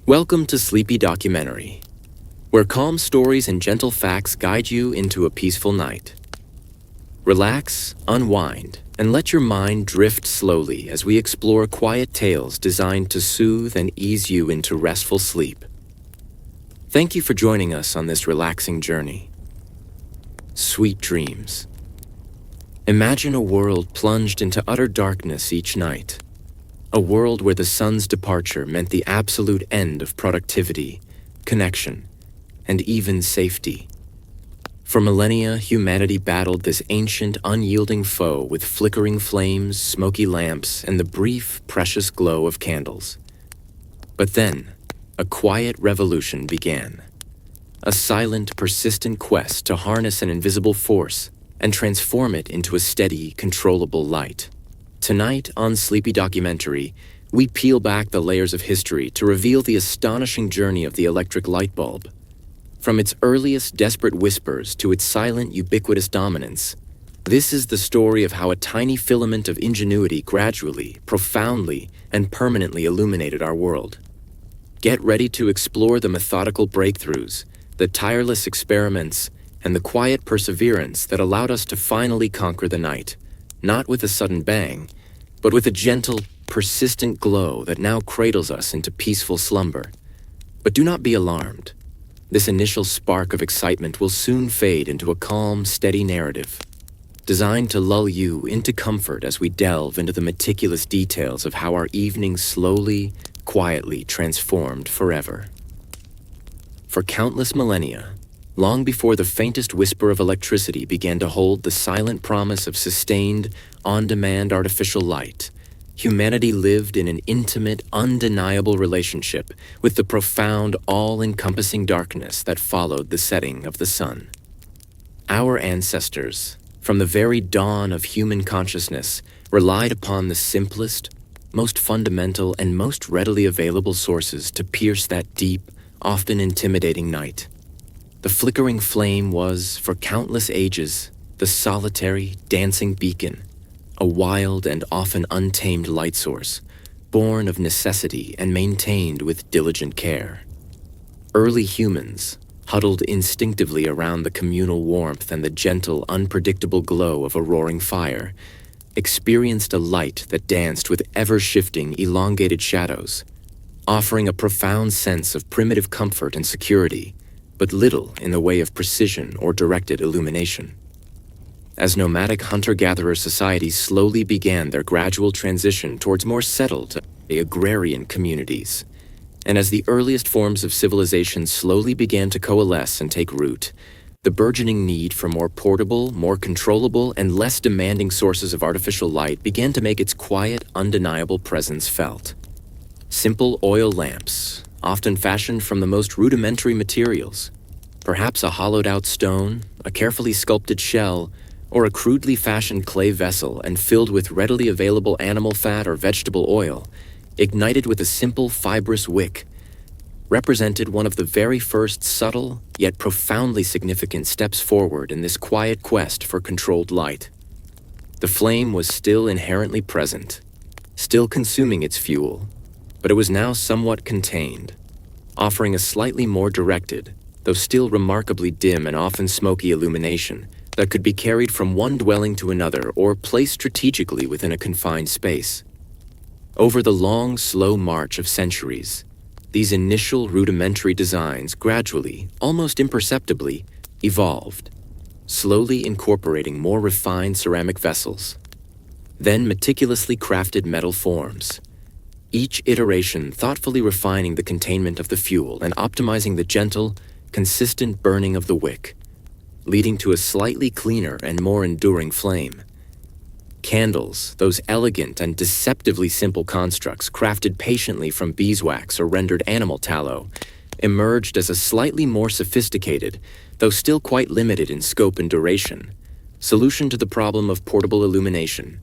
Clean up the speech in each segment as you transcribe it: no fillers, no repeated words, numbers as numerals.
Welcome to Sleepy Documentary, where calm stories and gentle facts guide you into a peaceful night. Relax, unwind, and let your mind drift slowly as we explore quiet tales designed to soothe and ease you into restful sleep. Thank you for joining us on this relaxing journey. Sweet dreams. Imagine a world plunged into utter darkness each night. A world where the sun's departure meant the absolute end of productivity, connection, and even safety. For millennia, humanity battled this ancient, unyielding foe with flickering flames, smoky lamps, and the brief, precious glow of candles. But then, a quiet revolution began. A silent, persistent quest to harness an invisible force and transform it into a steady, controllable light. Tonight on Sleepy Documentary, we peel back the layers of history to reveal the astonishing journey of the electric light bulb. From its earliest desperate whispers to its silent, ubiquitous dominance, this is the story of how a tiny filament of ingenuity gradually, profoundly, and permanently illuminated our world. Get ready to explore the methodical breakthroughs, the tireless experiments, and the quiet perseverance that allowed us to finally conquer the night, not with a sudden bang, but with a gentle, persistent glow that now cradles us into peaceful slumber. But do not be alarmed. This initial spark of excitement will soon fade into a calm, steady narrative, designed to lull you into comfort as we delve into the meticulous details of how our evenings slowly, quietly transformed forever. For countless millennia, long before the faintest whisper of electricity began to hold the silent promise of sustained, on-demand artificial light, humanity lived in an intimate, undeniable relationship with the profound, all-encompassing darkness that followed the setting of the sun. Our ancestors, from the very dawn of human consciousness, relied upon the simplest, most fundamental, and most readily available sources to pierce that deep, often intimidating night. The flickering flame was, for countless ages, the solitary, dancing beacon, a wild and often untamed light source, born of necessity and maintained with diligent care. Early humans, huddled instinctively around the communal warmth and the gentle, unpredictable glow of a roaring fire, experienced a light that danced with ever-shifting, elongated shadows, offering a profound sense of primitive comfort and security, but little in the way of precision or directed illumination. As nomadic hunter-gatherer societies slowly began their gradual transition towards more settled, agrarian communities, and as the earliest forms of civilization slowly began to coalesce and take root, the burgeoning need for more portable, more controllable, and less demanding sources of artificial light began to make its quiet, undeniable presence felt. Simple oil lamps, often fashioned from the most rudimentary materials, perhaps a hollowed-out stone, a carefully sculpted shell, or a crudely fashioned clay vessel and filled with readily available animal fat or vegetable oil, ignited with a simple fibrous wick, represented one of the very first subtle, yet profoundly significant steps forward in this quiet quest for controlled light. The flame was still inherently present, still consuming its fuel, but it was now somewhat contained, offering a slightly more directed, though still remarkably dim and often smoky illumination that could be carried from one dwelling to another or placed strategically within a confined space. Over the long, slow march of centuries, these initial rudimentary designs gradually, almost imperceptibly, evolved, slowly incorporating more refined ceramic vessels, then meticulously crafted metal forms, each iteration thoughtfully refining the containment of the fuel and optimizing the gentle, consistent burning of the wick, leading to a slightly cleaner and more enduring flame. Candles, those elegant and deceptively simple constructs crafted patiently from beeswax or rendered animal tallow, emerged as a slightly more sophisticated, though still quite limited in scope and duration, solution to the problem of portable illumination.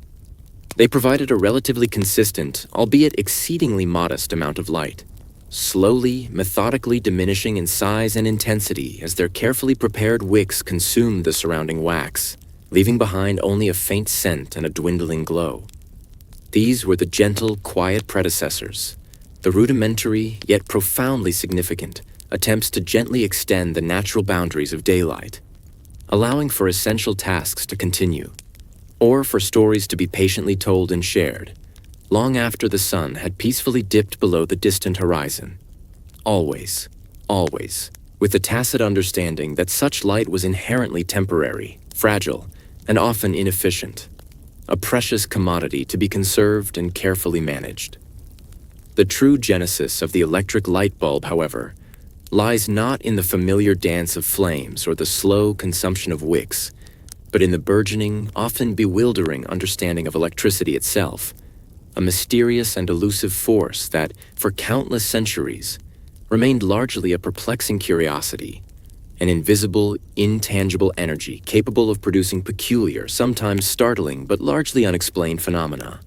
They provided a relatively consistent, albeit exceedingly modest amount of light, slowly, methodically diminishing in size and intensity as their carefully prepared wicks consumed the surrounding wax, leaving behind only a faint scent and a dwindling glow. These were the gentle, quiet predecessors, the rudimentary yet profoundly significant attempts to gently extend the natural boundaries of daylight, allowing for essential tasks to continue, or for stories to be patiently told and shared, long after the sun had peacefully dipped below the distant horizon. Always, always, with the tacit understanding that such light was inherently temporary, fragile, and often inefficient, a precious commodity to be conserved and carefully managed. The true genesis of the electric light bulb, however, lies not in the familiar dance of flames or the slow consumption of wicks, but in the burgeoning, often bewildering understanding of electricity itself, a mysterious and elusive force that, for countless centuries, remained largely a perplexing curiosity, an invisible, intangible energy capable of producing peculiar, sometimes startling, but largely unexplained phenomena.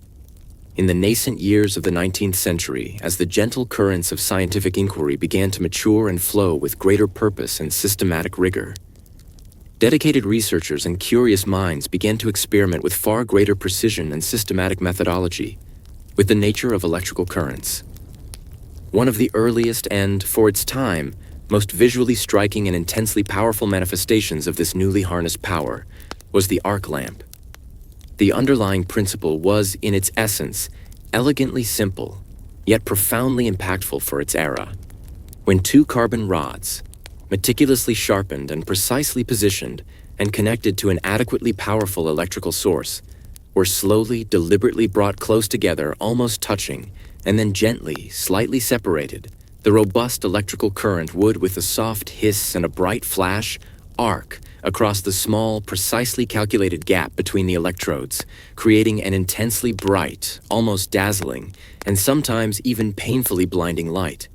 In the nascent years of the 19th century, as the gentle currents of scientific inquiry began to mature and flow with greater purpose and systematic rigor, dedicated researchers and curious minds began to experiment with far greater precision and systematic methodology with the nature of electrical currents. One of the earliest and, for its time, most visually striking and intensely powerful manifestations of this newly harnessed power was the arc lamp. The underlying principle was, in its essence, elegantly simple, yet profoundly impactful for its era. When two carbon rods, meticulously sharpened and precisely positioned and connected to an adequately powerful electrical source, were slowly, deliberately brought close together, almost touching, and then gently, slightly separated, the robust electrical current would, with a soft hiss and a bright flash, arc across the small, precisely calculated gap between the electrodes, creating an intensely bright, almost dazzling, and sometimes even painfully blinding light.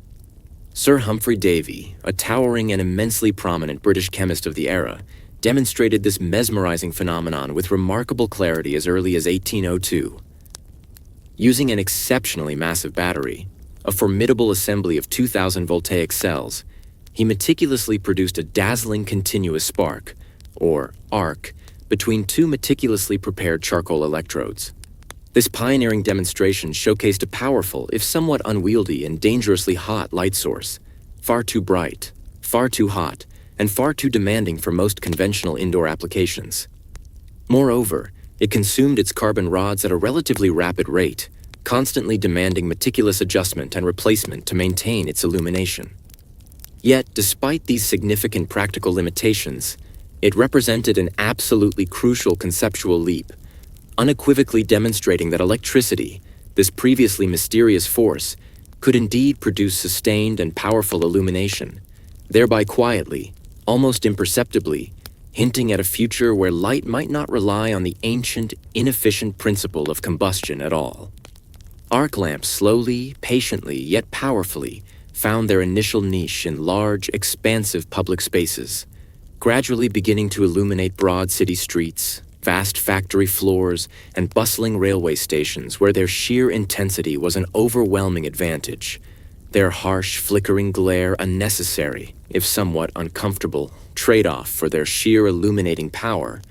Sir Humphry Davy, a towering and immensely prominent British chemist of the era, demonstrated this mesmerizing phenomenon with remarkable clarity as early as 1802. Using an exceptionally massive battery, a formidable assembly of 2,000 voltaic cells, he meticulously produced a dazzling continuous spark, or arc, between two meticulously prepared charcoal electrodes. This pioneering demonstration showcased a powerful, if somewhat unwieldy and dangerously hot light source, far too bright, far too hot, and far too demanding for most conventional indoor applications. Moreover, it consumed its carbon rods at a relatively rapid rate, constantly demanding meticulous adjustment and replacement to maintain its illumination. Yet, despite these significant practical limitations, it represented an absolutely crucial conceptual leap, unequivocally demonstrating that electricity, this previously mysterious force, could indeed produce sustained and powerful illumination, thereby quietly, almost imperceptibly, hinting at a future where light might not rely on the ancient, inefficient principle of combustion at all. Arc lamps slowly, patiently, yet powerfully found their initial niche in large, expansive public spaces, gradually beginning to illuminate broad city streets, vast factory floors, and bustling railway stations where their sheer intensity was an overwhelming advantage, their harsh, flickering glare a necessary, if somewhat uncomfortable, trade-off for their sheer illuminating power,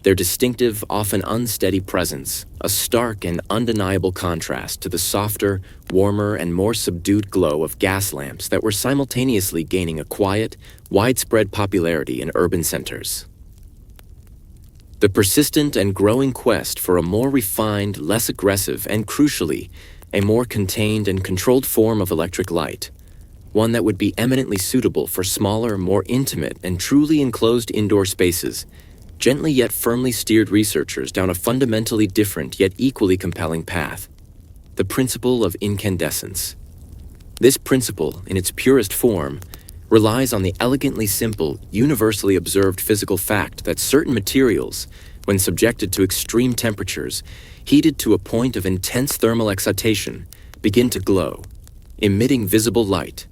their distinctive, often unsteady presence, a stark and undeniable contrast to the softer, warmer, and more subdued glow of gas lamps that were simultaneously gaining a quiet, widespread popularity in urban centers. The persistent and growing quest for a more refined, less aggressive, and crucially, a more contained and controlled form of electric light, one that would be eminently suitable for smaller, more intimate, and truly enclosed indoor spaces, gently yet firmly steered researchers down a fundamentally different yet equally compelling path: the principle of incandescence. This principle, in its purest form, relies on the elegantly simple, universally observed physical fact that certain materials, when subjected to extreme temperatures, heated to a point of intense thermal excitation, begin to glow, emitting visible light.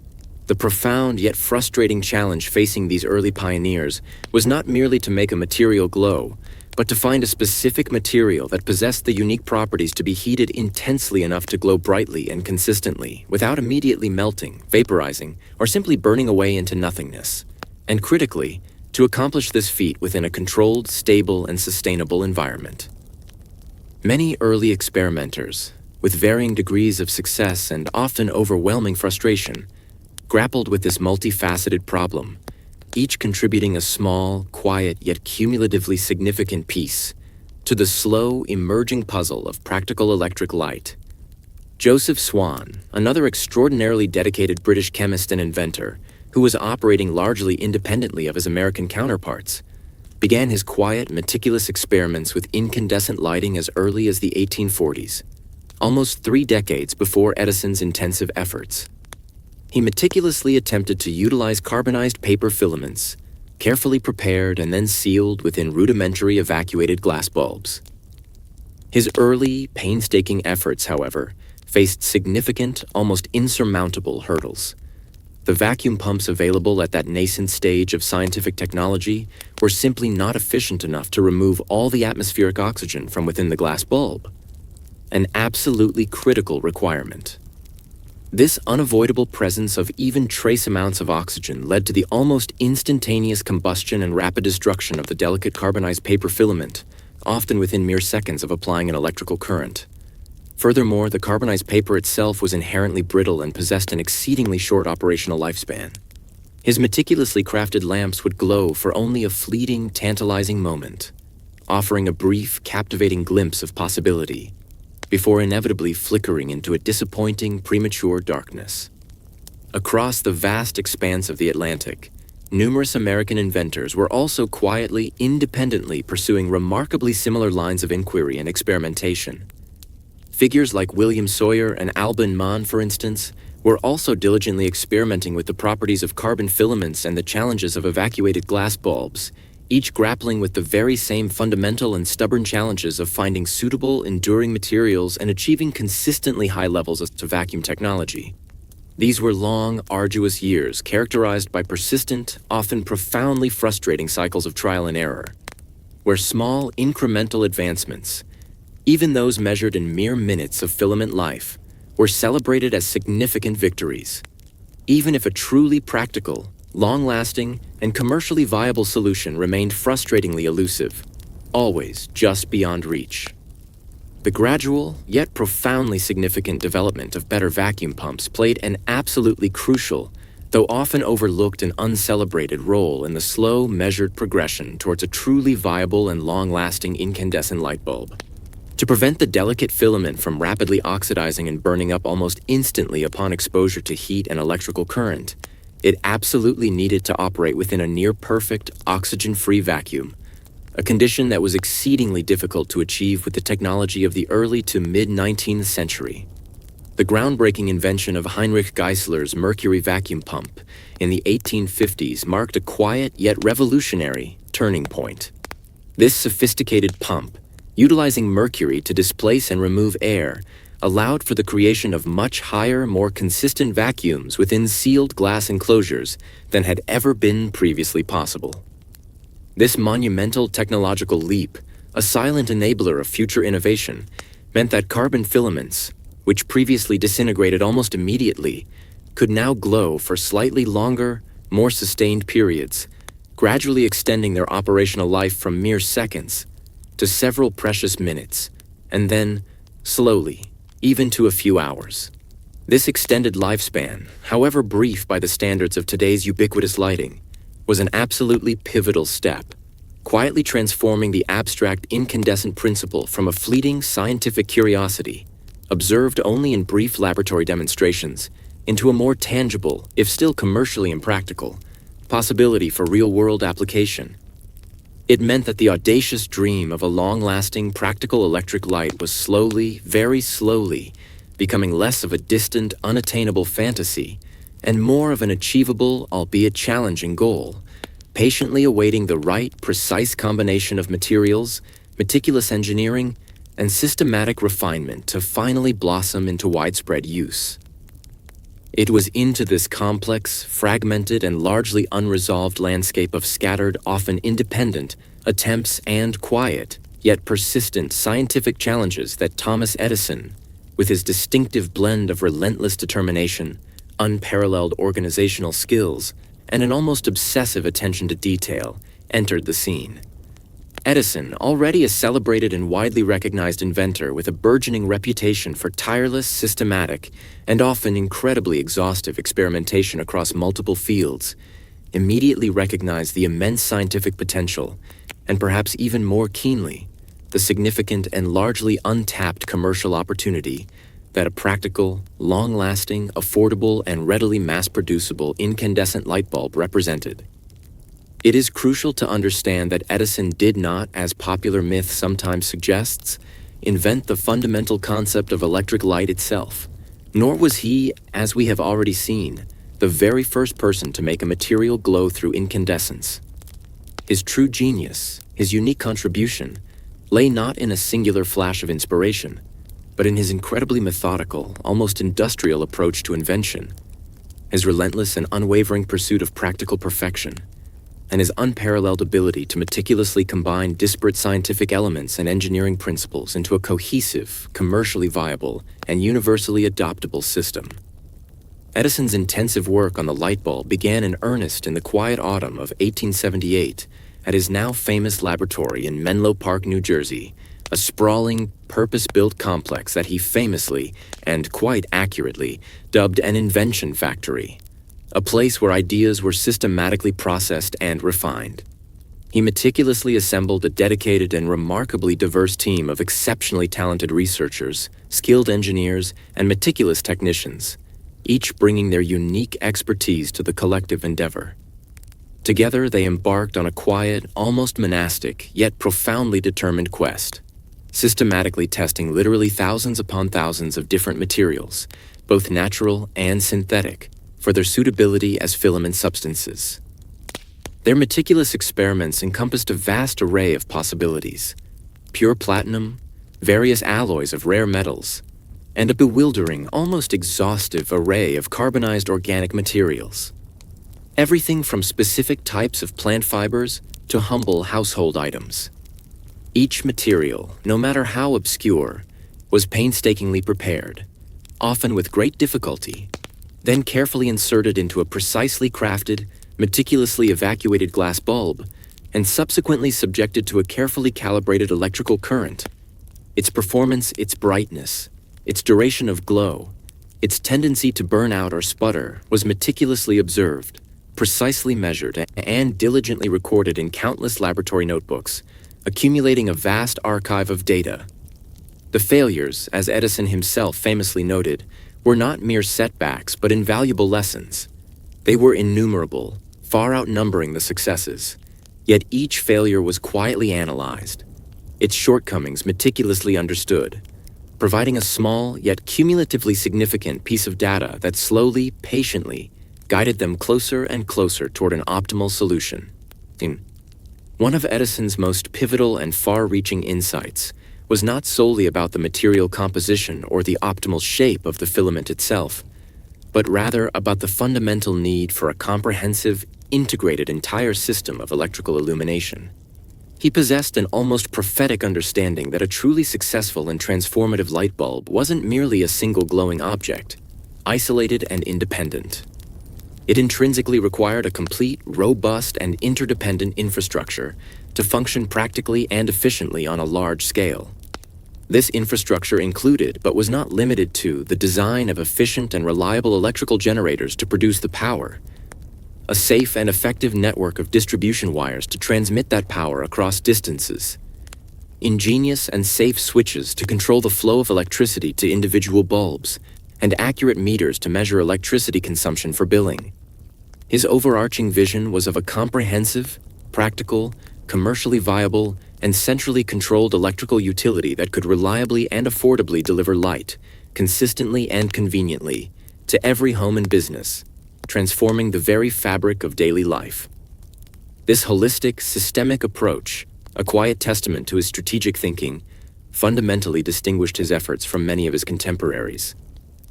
The profound yet frustrating challenge facing these early pioneers was not merely to make a material glow, but to find a specific material that possessed the unique properties to be heated intensely enough to glow brightly and consistently, without immediately melting, vaporizing, or simply burning away into nothingness. And critically, to accomplish this feat within a controlled, stable, and sustainable environment. Many early experimenters, with varying degrees of success and often overwhelming frustration, grappled with this multifaceted problem, each contributing a small, quiet, yet cumulatively significant piece to the slow, emerging puzzle of practical electric light. Joseph Swan, another extraordinarily dedicated British chemist and inventor, who was operating largely independently of his American counterparts, began his quiet, meticulous experiments with incandescent lighting as early as the 1840s, almost 3 decades before Edison's intensive efforts. He meticulously attempted to utilize carbonized paper filaments, carefully prepared and then sealed within rudimentary evacuated glass bulbs. His early, painstaking efforts, however, faced significant, almost insurmountable hurdles. The vacuum pumps available at that nascent stage of scientific technology were simply not efficient enough to remove all the atmospheric oxygen from within the glass bulb, an absolutely critical requirement. This unavoidable presence of even trace amounts of oxygen led to the almost instantaneous combustion and rapid destruction of the delicate carbonized paper filament, often within mere seconds of applying an electrical current. Furthermore, the carbonized paper itself was inherently brittle and possessed an exceedingly short operational lifespan. His meticulously crafted lamps would glow for only a fleeting, tantalizing moment, offering a brief, captivating glimpse of possibility, before inevitably flickering into a disappointing, premature darkness. Across the vast expanse of the Atlantic, numerous American inventors were also quietly, independently pursuing remarkably similar lines of inquiry and experimentation. Figures like William Sawyer and Alban Mann, for instance, were also diligently experimenting with the properties of carbon filaments and the challenges of evacuated glass bulbs, each grappling with the very same fundamental and stubborn challenges of finding suitable, enduring materials and achieving consistently high levels of vacuum technology. These were long, arduous years characterized by persistent, often profoundly frustrating cycles of trial and error, where small, incremental advancements, even those measured in mere minutes of filament life, were celebrated as significant victories, even if a truly practical, long-lasting, and commercially viable solution remained frustratingly elusive, always just beyond reach. The gradual, yet profoundly significant development of better vacuum pumps played an absolutely crucial, though often overlooked and uncelebrated role in the slow, measured progression towards a truly viable and long-lasting incandescent light bulb. To prevent the delicate filament from rapidly oxidizing and burning up almost instantly upon exposure to heat and electrical current, it absolutely needed to operate within a near-perfect, oxygen-free vacuum, a condition that was exceedingly difficult to achieve with the technology of the early to mid-19th century. The groundbreaking invention of Heinrich Geissler's mercury vacuum pump in the 1850s marked a quiet yet revolutionary turning point. This sophisticated pump, utilizing mercury to displace and remove air, allowed for the creation of much higher, more consistent vacuums within sealed glass enclosures than had ever been previously possible. This monumental technological leap, a silent enabler of future innovation, meant that carbon filaments, which previously disintegrated almost immediately, could now glow for slightly longer, more sustained periods, gradually extending their operational life from mere seconds to several precious minutes, and then, slowly, even to a few hours. This extended lifespan, however brief by the standards of today's ubiquitous lighting, was an absolutely pivotal step, quietly transforming the abstract incandescent principle from a fleeting scientific curiosity, observed only in brief laboratory demonstrations, into a more tangible, if still commercially impractical, possibility for real-world application. It meant that the audacious dream of a long-lasting, practical electric light was slowly, very slowly, becoming less of a distant, unattainable fantasy and more of an achievable, albeit challenging goal, patiently awaiting the right, precise combination of materials, meticulous engineering, and systematic refinement to finally blossom into widespread use. It was into this complex, fragmented, and largely unresolved landscape of scattered, often independent, attempts and quiet, yet persistent scientific challenges that Thomas Edison, with his distinctive blend of relentless determination, unparalleled organizational skills, and an almost obsessive attention to detail, entered the scene. Edison, already a celebrated and widely recognized inventor with a burgeoning reputation for tireless, systematic, and often incredibly exhaustive experimentation across multiple fields, immediately recognized the immense scientific potential, and perhaps even more keenly, the significant and largely untapped commercial opportunity that a practical, long-lasting, affordable, and readily mass-producible incandescent light bulb represented. It is crucial to understand that Edison did not, as popular myth sometimes suggests, invent the fundamental concept of electric light itself, nor was he, as we have already seen, the very first person to make a material glow through incandescence. His true genius, his unique contribution, lay not in a singular flash of inspiration, but in his incredibly methodical, almost industrial approach to invention, his relentless and unwavering pursuit of practical perfection, and his unparalleled ability to meticulously combine disparate scientific elements and engineering principles into a cohesive, commercially viable, and universally adoptable system. Edison's intensive work on the light bulb began in earnest in the quiet autumn of 1878 at his now famous laboratory in Menlo Park, New Jersey, a sprawling, purpose-built complex that he famously, and quite accurately, dubbed an invention factory, a place where ideas were systematically processed and refined. He meticulously assembled a dedicated and remarkably diverse team of exceptionally talented researchers, skilled engineers, and meticulous technicians, each bringing their unique expertise to the collective endeavor. Together, they embarked on a quiet, almost monastic, yet profoundly determined quest, systematically testing literally thousands upon thousands of different materials, both natural and synthetic, for their suitability as filament substances. Their meticulous experiments encompassed a vast array of possibilities: pure platinum, various alloys of rare metals, and a bewildering, almost exhaustive array of carbonized organic materials. Everything from specific types of plant fibers to humble household items. Each material, no matter how obscure, was painstakingly prepared, often with great difficulty, then carefully inserted into a precisely crafted, meticulously evacuated glass bulb, and subsequently subjected to a carefully calibrated electrical current. Its performance, its brightness, its duration of glow, its tendency to burn out or sputter was meticulously observed, precisely measured, and diligently recorded in countless laboratory notebooks, accumulating a vast archive of data. The failures, as Edison himself famously noted, were not mere setbacks but invaluable lessons. They were innumerable, far outnumbering the successes, yet each failure was quietly analyzed, its shortcomings meticulously understood, providing a small yet cumulatively significant piece of data that slowly, patiently, guided them closer and closer toward an optimal solution. One of Edison's most pivotal and far-reaching insights was not solely about the material composition or the optimal shape of the filament itself, but rather about the fundamental need for a comprehensive, integrated entire system of electrical illumination. He possessed an almost prophetic understanding that a truly successful and transformative light bulb wasn't merely a single glowing object, isolated and independent. It intrinsically required a complete, robust, and interdependent infrastructure to function practically and efficiently on a large scale. This infrastructure included, but was not limited to, the design of efficient and reliable electrical generators to produce the power, a safe and effective network of distribution wires to transmit that power across distances, ingenious and safe switches to control the flow of electricity to individual bulbs, and accurate meters to measure electricity consumption for billing. His overarching vision was of a comprehensive, practical, commercially viable, and centrally controlled electrical utility that could reliably and affordably deliver light, consistently and conveniently, to every home and business, transforming the very fabric of daily life. This holistic, systemic approach, a quiet testament to his strategic thinking, fundamentally distinguished his efforts from many of his contemporaries,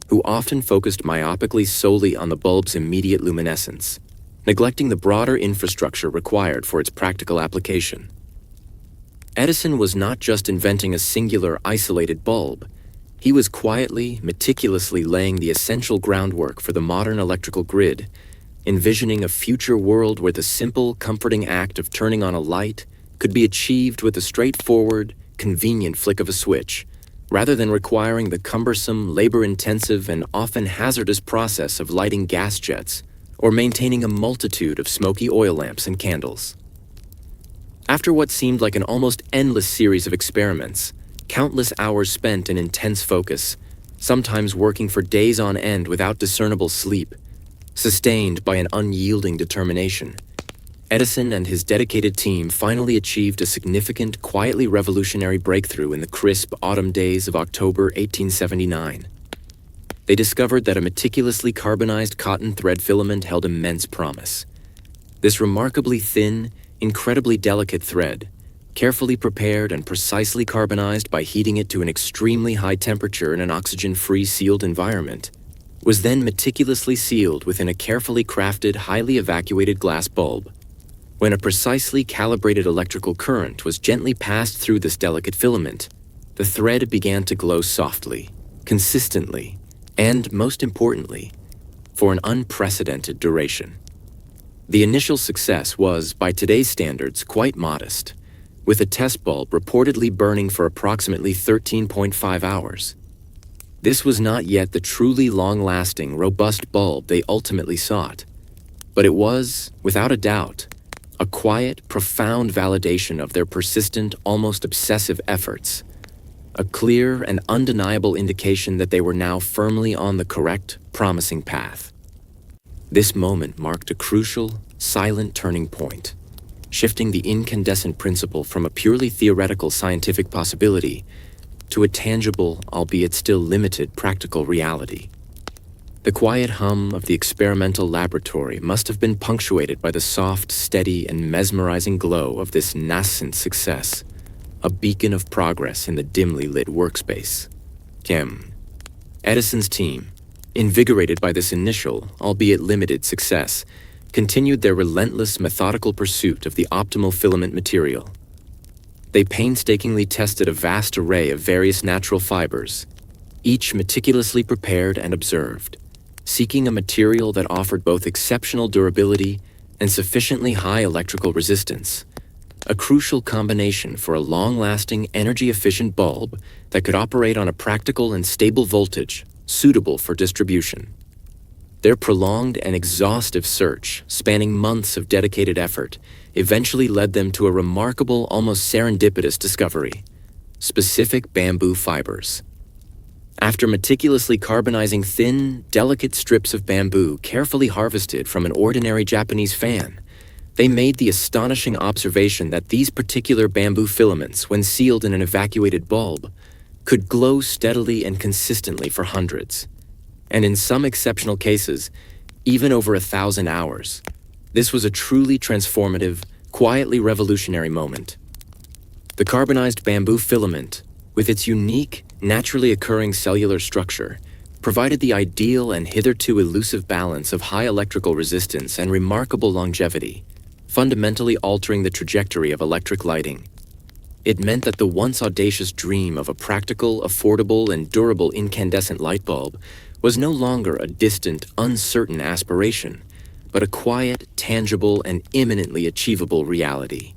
who often focused myopically solely on the bulb's immediate luminescence, neglecting the broader infrastructure required for its practical application. Edison was not just inventing a singular, isolated bulb. He was quietly, meticulously laying the essential groundwork for the modern electrical grid, envisioning a future world where the simple, comforting act of turning on a light could be achieved with a straightforward, convenient flick of a switch, rather than requiring the cumbersome, labor-intensive, and often hazardous process of lighting gas jets or maintaining a multitude of smoky oil lamps and candles. After what seemed like an almost endless series of experiments, countless hours spent in intense focus, sometimes working for days on end without discernible sleep, sustained by an unyielding determination, Edison and his dedicated team finally achieved a significant, quietly revolutionary breakthrough in the crisp autumn days of October 1879. They discovered that a meticulously carbonized cotton thread filament held immense promise. This remarkably thin, incredibly delicate thread, carefully prepared and precisely carbonized by heating it to an extremely high temperature in an oxygen-free sealed environment, was then meticulously sealed within a carefully crafted, highly evacuated glass bulb. When a precisely calibrated electrical current was gently passed through this delicate filament, the thread began to glow softly, consistently, and, most importantly, for an unprecedented duration. The initial success was, by today's standards, quite modest, with a test bulb reportedly burning for approximately 13.5 hours. This was not yet the truly long-lasting, robust bulb they ultimately sought, but it was, without a doubt, a quiet, profound validation of their persistent, almost obsessive efforts, a clear and undeniable indication that they were now firmly on the correct, promising path. This moment marked a crucial, silent turning point, shifting the incandescent principle from a purely theoretical scientific possibility to a tangible, albeit still limited, practical reality. The quiet hum of the experimental laboratory must have been punctuated by the soft, steady, and mesmerizing glow of this nascent success, a beacon of progress in the dimly lit workspace. Edison's team, invigorated by this initial, albeit limited, success, continued their relentless, methodical pursuit of the optimal filament material. They painstakingly tested a vast array of various natural fibers, each meticulously prepared and observed, seeking a material that offered both exceptional durability and sufficiently high electrical resistance, a crucial combination for a long-lasting, energy-efficient bulb that could operate on a practical and stable voltage suitable for distribution. Their prolonged and exhaustive search, spanning months of dedicated effort, eventually led them to a remarkable, almost serendipitous discovery: specific bamboo fibers. After meticulously carbonizing thin, delicate strips of bamboo carefully harvested from an ordinary Japanese fan, they made the astonishing observation that these particular bamboo filaments, when sealed in an evacuated bulb, could glow steadily and consistently for hundreds, and in some exceptional cases, even over 1,000 hours. This was a truly transformative, quietly revolutionary moment. The carbonized bamboo filament, with its unique, naturally occurring cellular structure, provided the ideal and hitherto elusive balance of high electrical resistance and remarkable longevity, fundamentally altering the trajectory of electric lighting. It meant that the once audacious dream of a practical, affordable, and durable incandescent light bulb was no longer a distant, uncertain aspiration, but a quiet, tangible, and imminently achievable reality.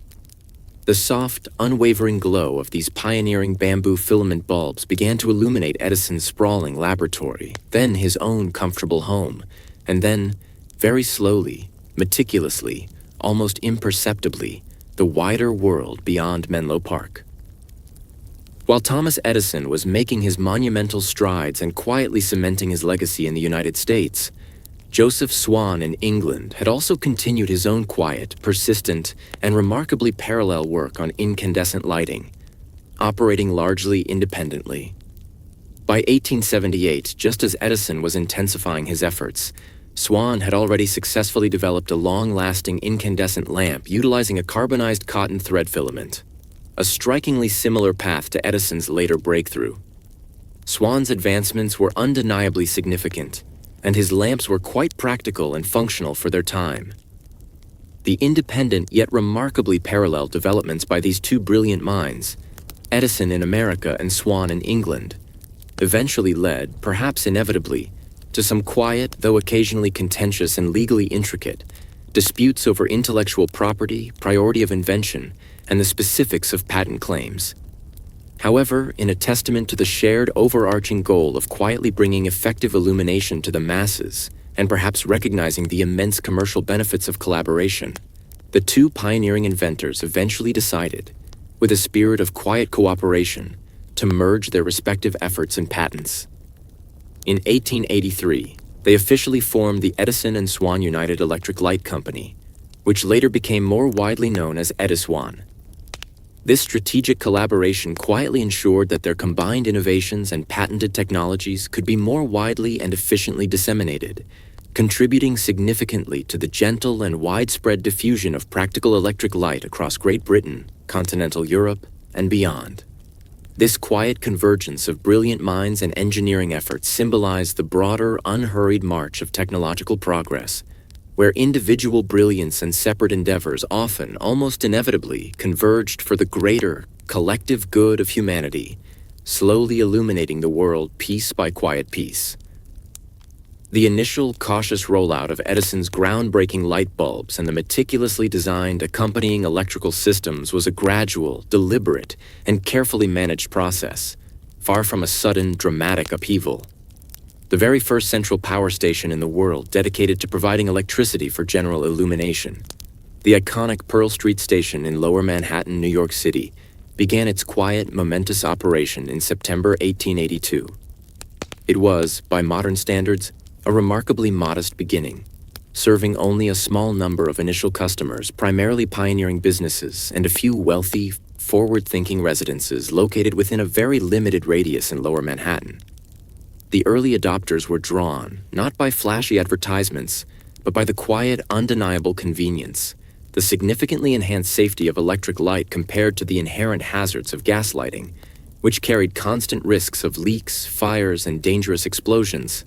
The soft, unwavering glow of these pioneering bamboo filament bulbs began to illuminate Edison's sprawling laboratory, then his own comfortable home, and then, very slowly, meticulously, almost imperceptibly, the wider world beyond Menlo Park. While Thomas Edison was making his monumental strides and quietly cementing his legacy in the United States, Joseph Swan in England had also continued his own quiet, persistent, and remarkably parallel work on incandescent lighting, operating largely independently. By 1878, just as Edison was intensifying his efforts, Swan had already successfully developed a long-lasting incandescent lamp utilizing a carbonized cotton thread filament, a strikingly similar path to Edison's later breakthrough. Swan's advancements were undeniably significant, and his lamps were quite practical and functional for their time. The independent yet remarkably parallel developments by these two brilliant minds, Edison in America and Swan in England, eventually led, perhaps inevitably, to some quiet, though occasionally contentious and legally intricate, disputes over intellectual property, priority of invention, and the specifics of patent claims. However, in a testament to the shared overarching goal of quietly bringing effective illumination to the masses, and perhaps recognizing the immense commercial benefits of collaboration, the two pioneering inventors eventually decided, with a spirit of quiet cooperation, to merge their respective efforts and patents. In 1883, they officially formed the Edison and Swan United Electric Light Company, which later became more widely known as Ediswan. This strategic collaboration quietly ensured that their combined innovations and patented technologies could be more widely and efficiently disseminated, contributing significantly to the gentle and widespread diffusion of practical electric light across Great Britain, continental Europe, and beyond. This quiet convergence of brilliant minds and engineering efforts symbolized the broader, unhurried march of technological progress, where individual brilliance and separate endeavors often, almost inevitably, converged for the greater, collective good of humanity, slowly illuminating the world piece by quiet piece. The initial cautious rollout of Edison's groundbreaking light bulbs and the meticulously designed accompanying electrical systems was a gradual, deliberate, and carefully managed process, far from a sudden, dramatic upheaval. The very first central power station in the world dedicated to providing electricity for general illumination, the iconic Pearl Street Station in Lower Manhattan, New York City, began its quiet, momentous operation in September 1882. It was, by modern standards, a remarkably modest beginning, serving only a small number of initial customers, primarily pioneering businesses and a few wealthy, forward-thinking residences located within a very limited radius in Lower Manhattan. The early adopters were drawn, not by flashy advertisements, but by the quiet, undeniable convenience, the significantly enhanced safety of electric light compared to the inherent hazards of gas lighting, which carried constant risks of leaks, fires, and dangerous explosions,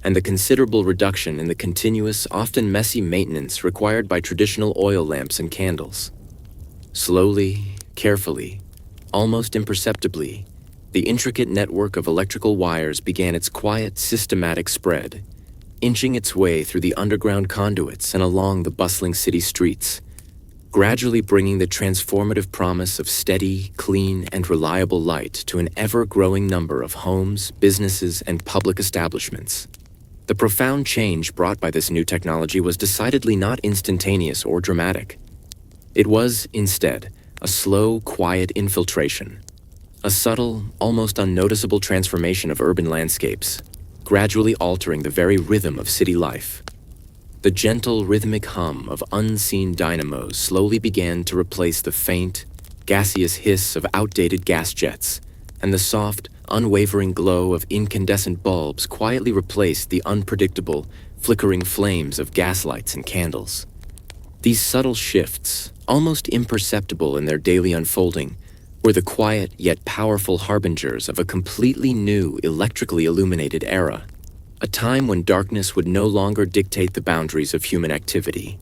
and the considerable reduction in the continuous, often messy maintenance required by traditional oil lamps and candles. Slowly, carefully, almost imperceptibly, the intricate network of electrical wires began its quiet, systematic spread, inching its way through the underground conduits and along the bustling city streets, gradually bringing the transformative promise of steady, clean, and reliable light to an ever-growing number of homes, businesses, and public establishments. The profound change brought by this new technology was decidedly not instantaneous or dramatic. It was, instead, a slow, quiet infiltration, a subtle, almost unnoticeable transformation of urban landscapes, gradually altering the very rhythm of city life. The gentle, rhythmic hum of unseen dynamos slowly began to replace the faint, gaseous hiss of outdated gas jets, and the soft, unwavering glow of incandescent bulbs quietly replaced the unpredictable, flickering flames of gaslights and candles. These subtle shifts, almost imperceptible in their daily unfolding, were the quiet yet powerful harbingers of a completely new, electrically illuminated era, a time when darkness would no longer dictate the boundaries of human activity.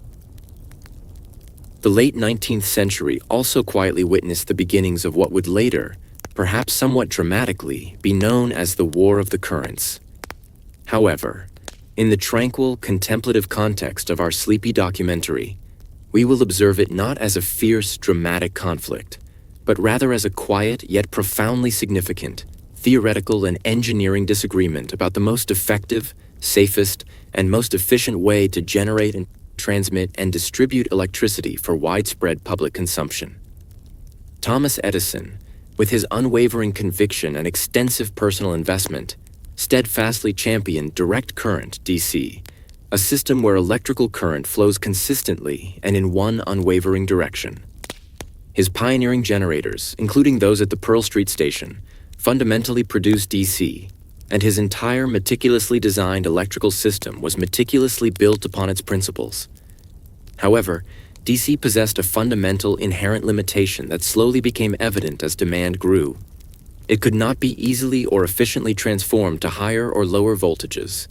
The late 19th century also quietly witnessed the beginnings of what would later, perhaps somewhat dramatically, be known as the War of the Currents. However, in the tranquil, contemplative context of our sleepy documentary, we will observe it not as a fierce, dramatic conflict, but rather as a quiet yet profoundly significant, theoretical and engineering disagreement about the most effective, safest, and most efficient way to generate and transmit and distribute electricity for widespread public consumption. Thomas Edison, with his unwavering conviction and extensive personal investment, steadfastly championed direct current, DC, a system where electrical current flows consistently and in one unwavering direction. His pioneering generators, including those at the Pearl Street Station, fundamentally produced DC, and his entire meticulously designed electrical system was meticulously built upon its principles. However, DC possessed a fundamental inherent limitation that slowly became evident as demand grew. It could not be easily or efficiently transformed to higher or lower voltages.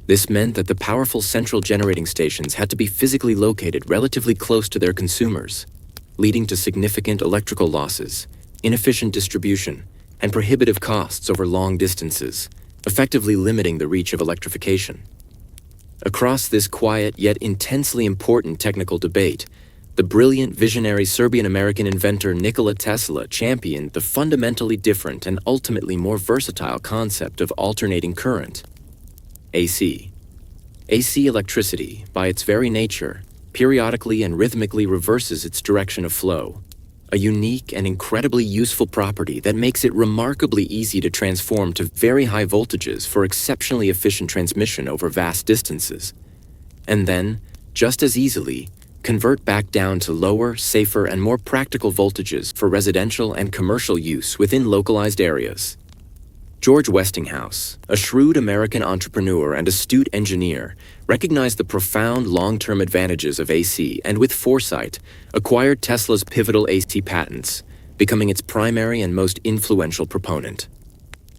This meant that the powerful central generating stations had to be physically located relatively close to their consumers, leading to significant electrical losses, inefficient distribution, and prohibitive costs over long distances, effectively limiting the reach of electrification. Across this quiet yet intensely important technical debate, the brilliant visionary Serbian-American inventor Nikola Tesla championed the fundamentally different and ultimately more versatile concept of alternating current, AC. AC electricity, by its very nature, periodically and rhythmically reverses its direction of flow, a unique and incredibly useful property that makes it remarkably easy to transform to very high voltages for exceptionally efficient transmission over vast distances, and then, just as easily, convert back down to lower, safer, and more practical voltages for residential and commercial use within localized areas. George Westinghouse, a shrewd American entrepreneur and astute engineer, recognized the profound long-term advantages of AC and with foresight, acquired Tesla's pivotal AC patents, becoming its primary and most influential proponent.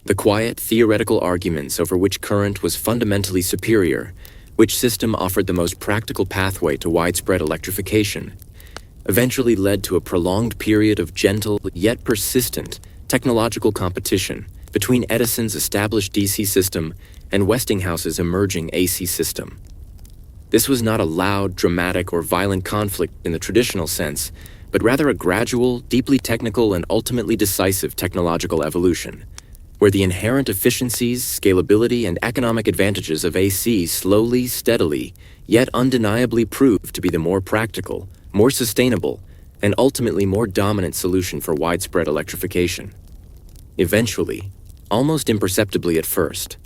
The quiet, theoretical arguments over which current was fundamentally superior, which system offered the most practical pathway to widespread electrification, eventually led to a prolonged period of gentle yet persistent technological competition between Edison's established DC system and Westinghouse's emerging AC system. This was not a loud, dramatic, or violent conflict in the traditional sense, but rather a gradual, deeply technical, and ultimately decisive technological evolution, where the inherent efficiencies, scalability, and economic advantages of AC slowly, steadily, yet undeniably proved to be the more practical, more sustainable, and ultimately more dominant solution for widespread electrification. Eventually, almost imperceptibly at first,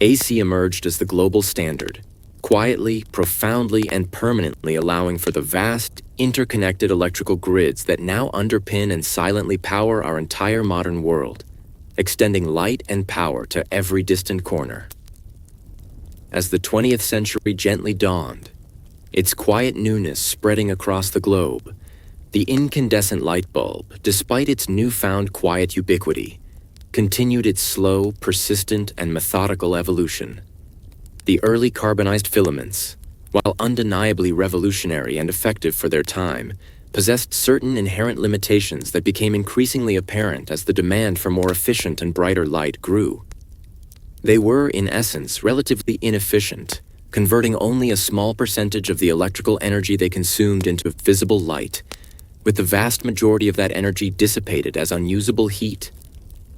AC emerged as the global standard, quietly, profoundly, and permanently allowing for the vast, interconnected electrical grids that now underpin and silently power our entire modern world, extending light and power to every distant corner. As the 20th century gently dawned, its quiet newness spreading across the globe, the incandescent light bulb, despite its newfound quiet ubiquity, continued its slow, persistent, and methodical evolution. The early carbonized filaments, while undeniably revolutionary and effective for their time, possessed certain inherent limitations that became increasingly apparent as the demand for more efficient and brighter light grew. They were, in essence, relatively inefficient, converting only a small percentage of the electrical energy they consumed into visible light, with the vast majority of that energy dissipated as unusable heat,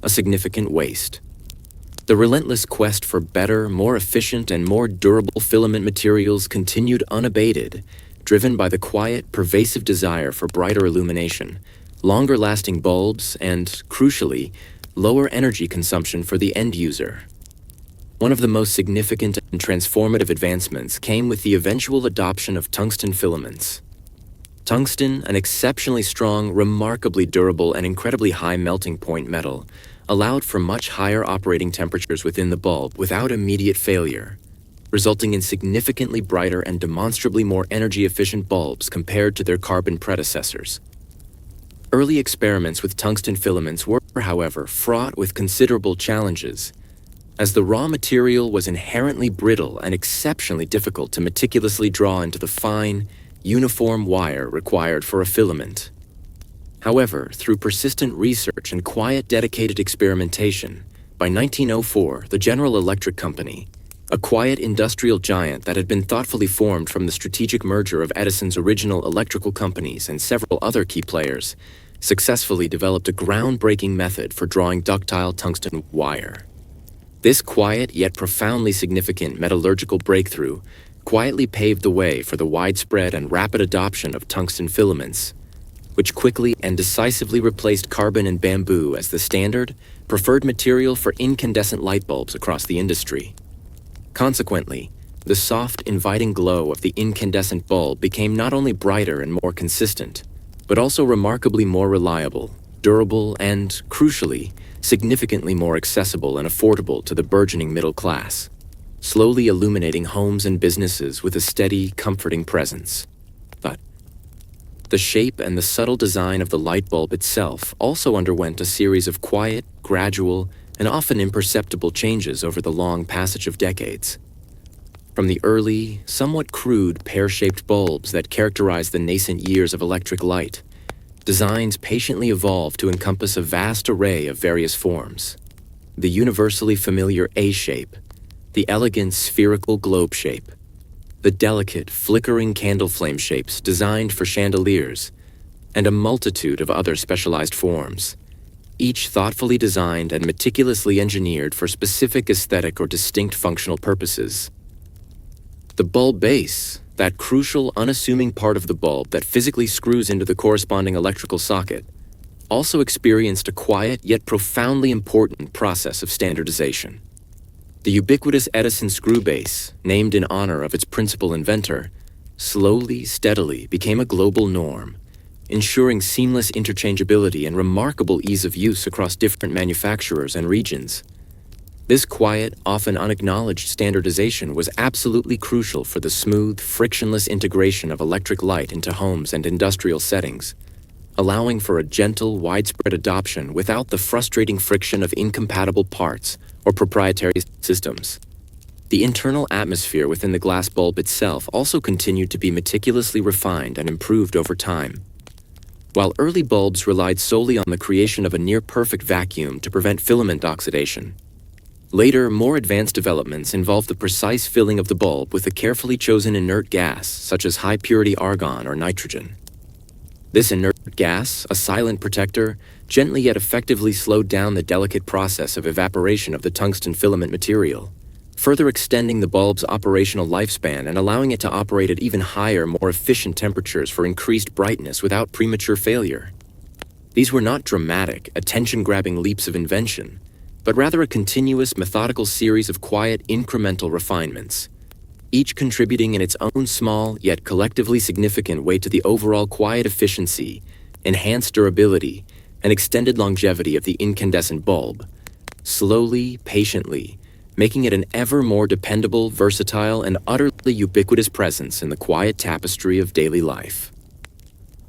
a significant waste. The relentless quest for better, more efficient, and more durable filament materials continued unabated, driven by the quiet, pervasive desire for brighter illumination, longer-lasting bulbs, and, crucially, lower energy consumption for the end user. One of the most significant and transformative advancements came with the eventual adoption of tungsten filaments. Tungsten, an exceptionally strong, remarkably durable, and incredibly high melting point metal, allowed for much higher operating temperatures within the bulb without immediate failure, resulting in significantly brighter and demonstrably more energy-efficient bulbs compared to their carbon predecessors. Early experiments with tungsten filaments were, however, fraught with considerable challenges, as the raw material was inherently brittle and exceptionally difficult to meticulously draw into the fine, uniform wire required for a filament. However, through persistent research and quiet, dedicated experimentation, by 1904, the General Electric Company, a quiet industrial giant that had been thoughtfully formed from the strategic merger of Edison's original electrical companies and several other key players, successfully developed a groundbreaking method for drawing ductile tungsten wire. This quiet yet profoundly significant metallurgical breakthrough quietly paved the way for the widespread and rapid adoption of tungsten filaments, which quickly and decisively replaced carbon and bamboo as the standard, preferred material for incandescent light bulbs across the industry. Consequently, the soft, inviting glow of the incandescent bulb became not only brighter and more consistent, but also remarkably more reliable, durable, and, crucially, significantly more accessible and affordable to the burgeoning middle class, slowly illuminating homes and businesses with a steady, comforting presence. But the shape and the subtle design of the light bulb itself also underwent a series of quiet, gradual, and often imperceptible changes over the long passage of decades. From the early, somewhat crude, pear-shaped bulbs that characterized the nascent years of electric light, designs patiently evolved to encompass a vast array of various forms. The universally familiar A shape, the elegant spherical globe shape, the delicate, flickering candle flame shapes designed for chandeliers, and a multitude of other specialized forms, each thoughtfully designed and meticulously engineered for specific aesthetic or distinct functional purposes. The bulb base, that crucial, unassuming part of the bulb that physically screws into the corresponding electrical socket, also experienced a quiet yet profoundly important process of standardization. The ubiquitous Edison screw base, named in honor of its principal inventor, slowly, steadily became a global norm, ensuring seamless interchangeability and remarkable ease of use across different manufacturers and regions. This quiet, often unacknowledged standardization was absolutely crucial for the smooth, frictionless integration of electric light into homes and industrial settings, allowing for a gentle, widespread adoption without the frustrating friction of incompatible parts or proprietary systems. The internal atmosphere within the glass bulb itself also continued to be meticulously refined and improved over time. While early bulbs relied solely on the creation of a near-perfect vacuum to prevent filament oxidation, later, more advanced developments involved the precise filling of the bulb with a carefully chosen inert gas, such as high-purity argon or nitrogen. This inert gas, a silent protector, gently yet effectively slowed down the delicate process of evaporation of the tungsten filament material, further extending the bulb's operational lifespan and allowing it to operate at even higher, more efficient temperatures for increased brightness without premature failure. These were not dramatic, attention-grabbing leaps of invention, but rather a continuous, methodical series of quiet, incremental refinements, each contributing in its own small, yet collectively significant way to the overall quiet efficiency, enhanced durability, and extended longevity of the incandescent bulb, slowly, patiently, making it an ever more dependable, versatile, and utterly ubiquitous presence in the quiet tapestry of daily life.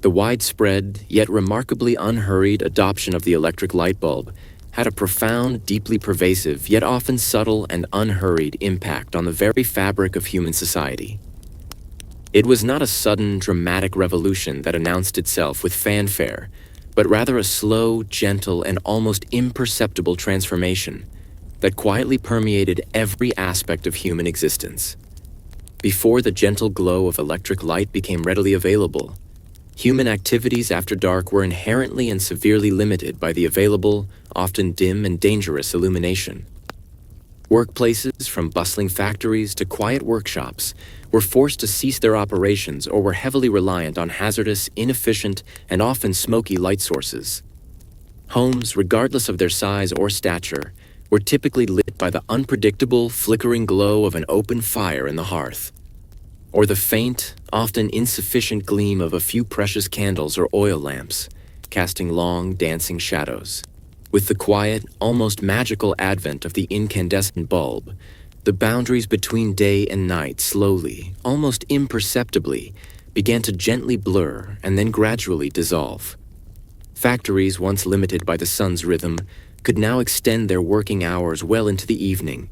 The widespread, yet remarkably unhurried adoption of the electric light bulb had a profound, deeply pervasive, yet often subtle and unhurried impact on the very fabric of human society. It was not a sudden, dramatic revolution that announced itself with fanfare, but rather a slow, gentle, and almost imperceptible transformation that quietly permeated every aspect of human existence. Before the gentle glow of electric light became readily available, human activities after dark were inherently and severely limited by the available, often dim and dangerous illumination. Workplaces, from bustling factories to quiet workshops, were forced to cease their operations or were heavily reliant on hazardous, inefficient, and often smoky light sources. Homes, regardless of their size or stature, were typically lit by the unpredictable, flickering glow of an open fire in the hearth, or the faint, often insufficient gleam of a few precious candles or oil lamps, casting long, dancing shadows. With the quiet, almost magical advent of the incandescent bulb, the boundaries between day and night slowly, almost imperceptibly, began to gently blur and then gradually dissolve. Factories, once limited by the sun's rhythm, could now extend their working hours well into the evening,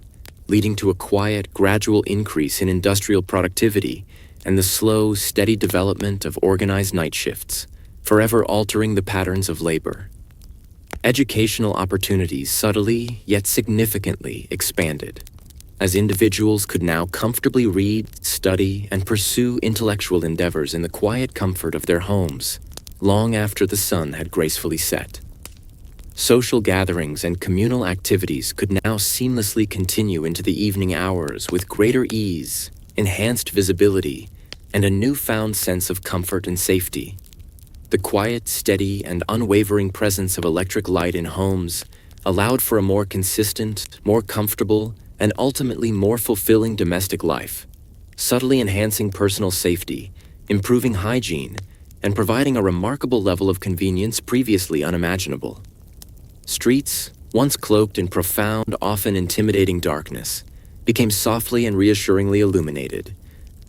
leading to a quiet, gradual increase in industrial productivity and the slow, steady development of organized night shifts, forever altering the patterns of labor. Educational opportunities subtly, yet significantly, expanded, as individuals could now comfortably read, study, and pursue intellectual endeavors in the quiet comfort of their homes, long after the sun had gracefully set. Social gatherings and communal activities could now seamlessly continue into the evening hours with greater ease, enhanced visibility, and a newfound sense of comfort and safety. The quiet, steady, and unwavering presence of electric light in homes allowed for a more consistent, more comfortable, and ultimately more fulfilling domestic life, subtly enhancing personal safety, improving hygiene, and providing a remarkable level of convenience previously unimaginable. Streets, once cloaked in profound, often intimidating darkness, became softly and reassuringly illuminated,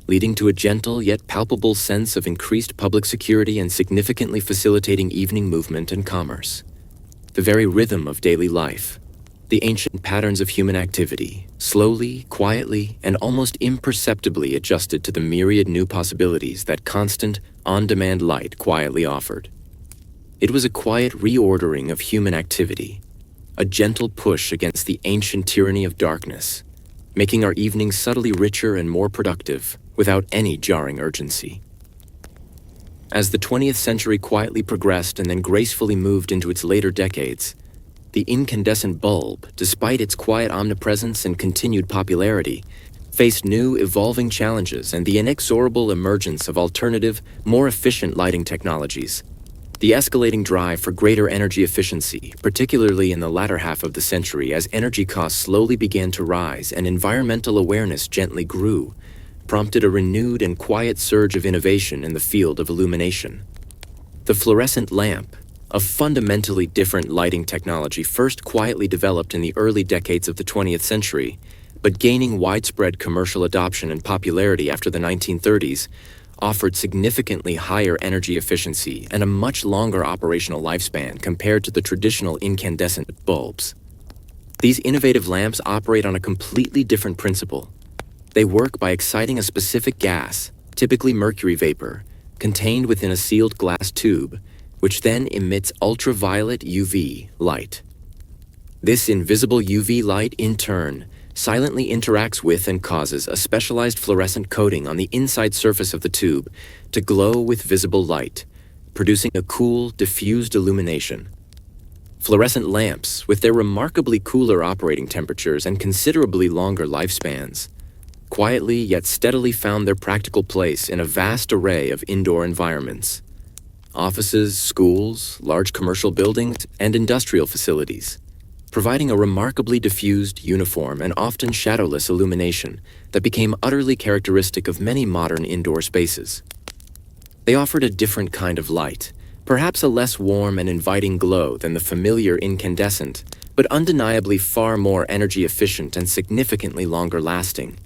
leading to a gentle yet palpable sense of increased public security and significantly facilitating evening movement and commerce. The very rhythm of daily life, the ancient patterns of human activity, slowly, quietly, and almost imperceptibly adjusted to the myriad new possibilities that constant, on-demand light quietly offered. It was a quiet reordering of human activity, a gentle push against the ancient tyranny of darkness, making our evenings subtly richer and more productive, without any jarring urgency. As the 20th century quietly progressed and then gracefully moved into its later decades, the incandescent bulb, despite its quiet omnipresence and continued popularity, faced new, evolving challenges and the inexorable emergence of alternative, more efficient lighting technologies. The escalating drive for greater energy efficiency, particularly in the latter half of the century as energy costs slowly began to rise and environmental awareness gently grew, prompted a renewed and quiet surge of innovation in the field of illumination. The fluorescent lamp, a fundamentally different lighting technology first quietly developed in the early decades of the 20th century, but gaining widespread commercial adoption and popularity after the 1930s, offered significantly higher energy efficiency and a much longer operational lifespan compared to the traditional incandescent bulbs. These innovative lamps operate on a completely different principle. They work by exciting a specific gas, typically mercury vapor, contained within a sealed glass tube, which then emits ultraviolet UV light. This invisible UV light, in turn, silently interacts with and causes a specialized fluorescent coating on the inside surface of the tube to glow with visible light, producing a cool, diffused illumination. Fluorescent lamps, with their remarkably cooler operating temperatures and considerably longer lifespans, quietly yet steadily found their practical place in a vast array of indoor environments: offices, schools, large commercial buildings, and industrial facilities, providing a remarkably diffused, uniform, and often shadowless illumination that became utterly characteristic of many modern indoor spaces. They offered a different kind of light, perhaps a less warm and inviting glow than the familiar incandescent, but undeniably far more energy efficient and significantly longer lasting,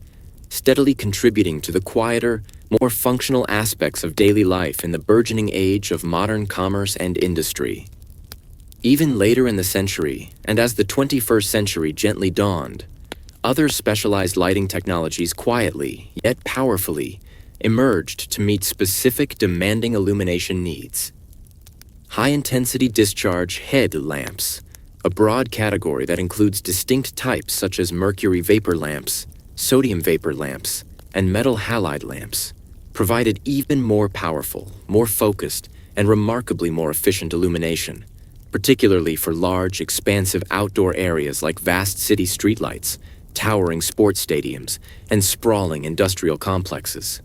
steadily contributing to the quieter, more functional aspects of daily life in the burgeoning age of modern commerce and industry. Even later in the century, and as the 21st century gently dawned, other specialized lighting technologies quietly, yet powerfully, emerged to meet specific demanding illumination needs. High-intensity discharge head lamps, a broad category that includes distinct types such as mercury vapor lamps, sodium vapor lamps, and metal halide lamps, provided even more powerful, more focused, and remarkably more efficient illumination, particularly for large, expansive outdoor areas like vast city streetlights, towering sports stadiums, and sprawling industrial complexes.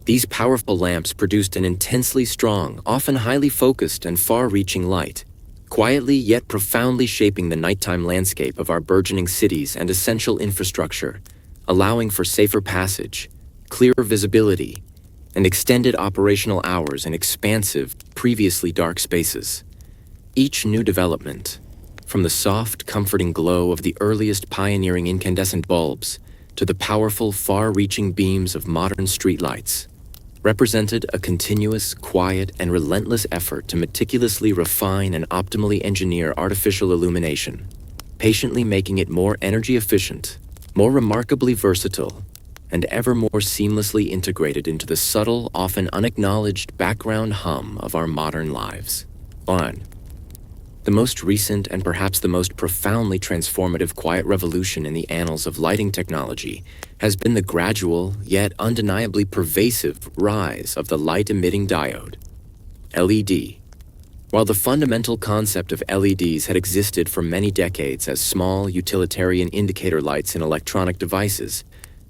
These powerful lamps produced an intensely strong, often highly focused and far-reaching light, quietly yet profoundly shaping the nighttime landscape of our burgeoning cities and essential infrastructure, allowing for safer passage, clearer visibility, and extended operational hours in expansive, previously dark spaces. Each new development, from the soft, comforting glow of the earliest pioneering incandescent bulbs to the powerful, far-reaching beams of modern streetlights, represented a continuous, quiet, and relentless effort to meticulously refine and optimally engineer artificial illumination, patiently making it more energy efficient, more remarkably versatile, and ever more seamlessly integrated into the subtle, often unacknowledged background hum of our modern lives. 1. The most recent and perhaps the most profoundly transformative quiet revolution in the annals of lighting technology has been the gradual, yet undeniably pervasive, rise of the light-emitting diode, LED. While the fundamental concept of LEDs had existed for many decades as small, utilitarian indicator lights in electronic devices,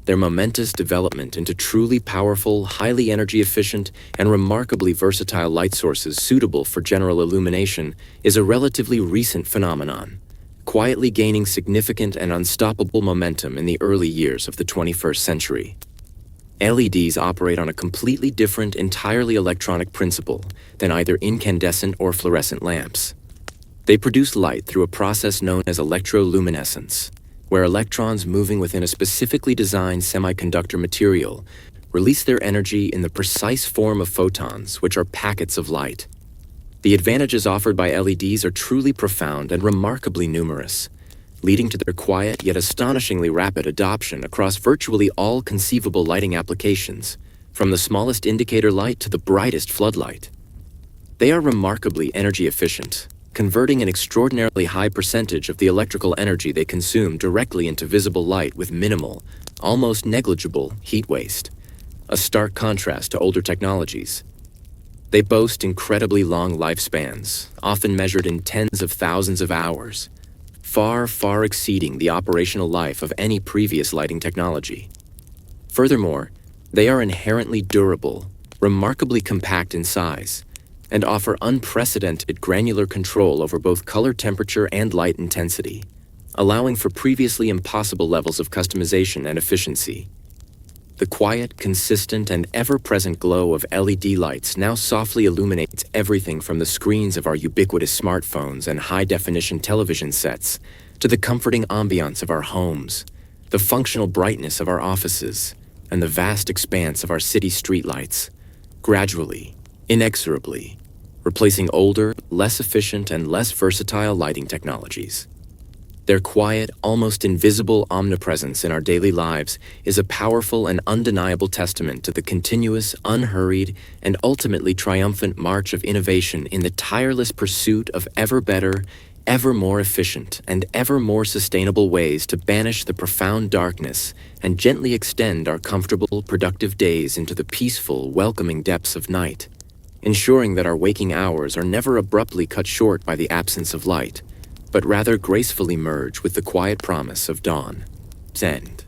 their momentous development into truly powerful, highly energy-efficient, and remarkably versatile light sources suitable for general illumination is a relatively recent phenomenon, quietly gaining significant and unstoppable momentum in the early years of the 21st century. LEDs operate on a completely different, entirely electronic principle than either incandescent or fluorescent lamps. They produce light through a process known as electroluminescence, where electrons moving within a specifically designed semiconductor material release their energy in the precise form of photons, which are packets of light. The advantages offered by LEDs are truly profound and remarkably numerous, leading to their quiet yet astonishingly rapid adoption across virtually all conceivable lighting applications, from the smallest indicator light to the brightest floodlight. They are remarkably energy efficient, converting an extraordinarily high percentage of the electrical energy they consume directly into visible light with minimal, almost negligible, heat waste. a stark contrast to older technologies. They boast incredibly long lifespans, often measured in tens of thousands of hours, far, far exceeding the operational life of any previous lighting technology. Furthermore, they are inherently durable, remarkably compact in size, and offer unprecedented granular control over both color temperature and light intensity, allowing for previously impossible levels of customization and efficiency. The quiet, consistent, and ever-present glow of LED lights now softly illuminates everything from the screens of our ubiquitous smartphones and high-definition television sets to the comforting ambience of our homes, the functional brightness of our offices, and the vast expanse of our city streetlights, gradually, inexorably, replacing older, less efficient, and less versatile lighting technologies. Their quiet, almost invisible omnipresence in our daily lives is a powerful and undeniable testament to the continuous, unhurried, and ultimately triumphant march of innovation in the tireless pursuit of ever better, ever more efficient, and ever more sustainable ways to banish the profound darkness and gently extend our comfortable, productive days into the peaceful, welcoming depths of night, ensuring that our waking hours are never abruptly cut short by the absence of light, but rather gracefully merge with the quiet promise of dawn's end.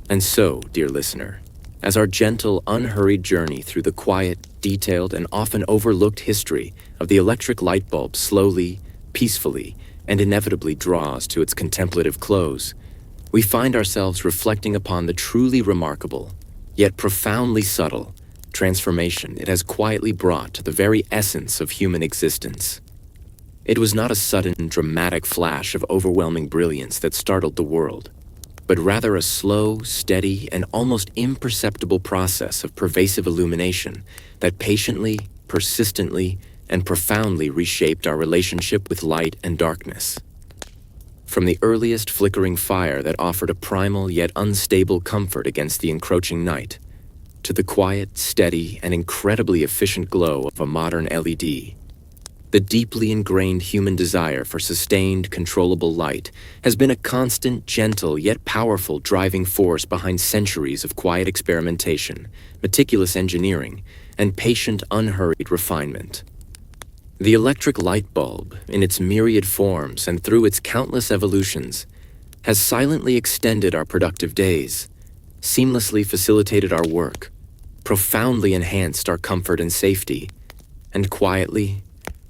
And so, dear listener, as our gentle, unhurried journey through the quiet, detailed, and often overlooked history of the electric light bulb slowly, peacefully, and inevitably draws to its contemplative close, we find ourselves reflecting upon the truly remarkable, yet profoundly subtle, transformation it has quietly brought to the very essence of human existence. It was not a sudden, dramatic flash of overwhelming brilliance that startled the world, but rather a slow, steady, and almost imperceptible process of pervasive illumination that patiently, persistently, and profoundly reshaped our relationship with light and darkness. From the earliest flickering fire that offered a primal yet unstable comfort against the encroaching night, to the quiet, steady, and incredibly efficient glow of a modern LED. The deeply ingrained human desire for sustained, controllable light has been a constant, gentle, yet powerful driving force behind centuries of quiet experimentation, meticulous engineering, and patient, unhurried refinement. The electric light bulb, in its myriad forms and through its countless evolutions, has silently extended our productive days, seamlessly facilitated our work, profoundly enhanced our comfort and safety, and quietly,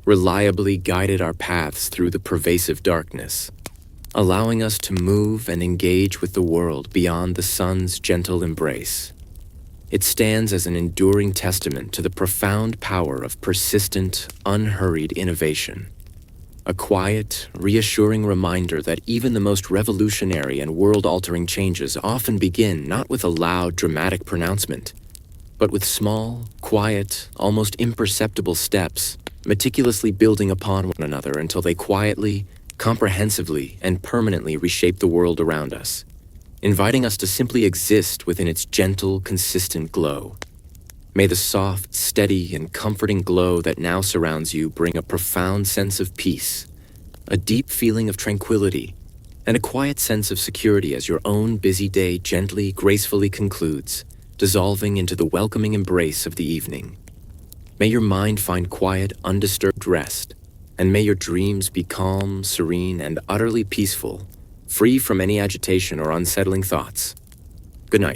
reliably guided our paths through the pervasive darkness, allowing us to move and engage with the world beyond the sun's gentle embrace. It stands as an enduring testament to the profound power of persistent, unhurried innovation. A quiet, reassuring reminder that even the most revolutionary and world-altering changes often begin not with a loud, dramatic pronouncement, but with small, quiet, almost imperceptible steps, meticulously building upon one another until they quietly, comprehensively, and permanently reshape the world around us, inviting us to simply exist within its gentle, consistent glow. May the soft, steady, and comforting glow that now surrounds you bring a profound sense of peace, a deep feeling of tranquility, and a quiet sense of security as your own busy day gently, gracefully concludes, dissolving into the welcoming embrace of the evening. May your mind find quiet, undisturbed rest, and may your dreams be calm, serene, and utterly peaceful, free from any agitation or unsettling thoughts. Good night.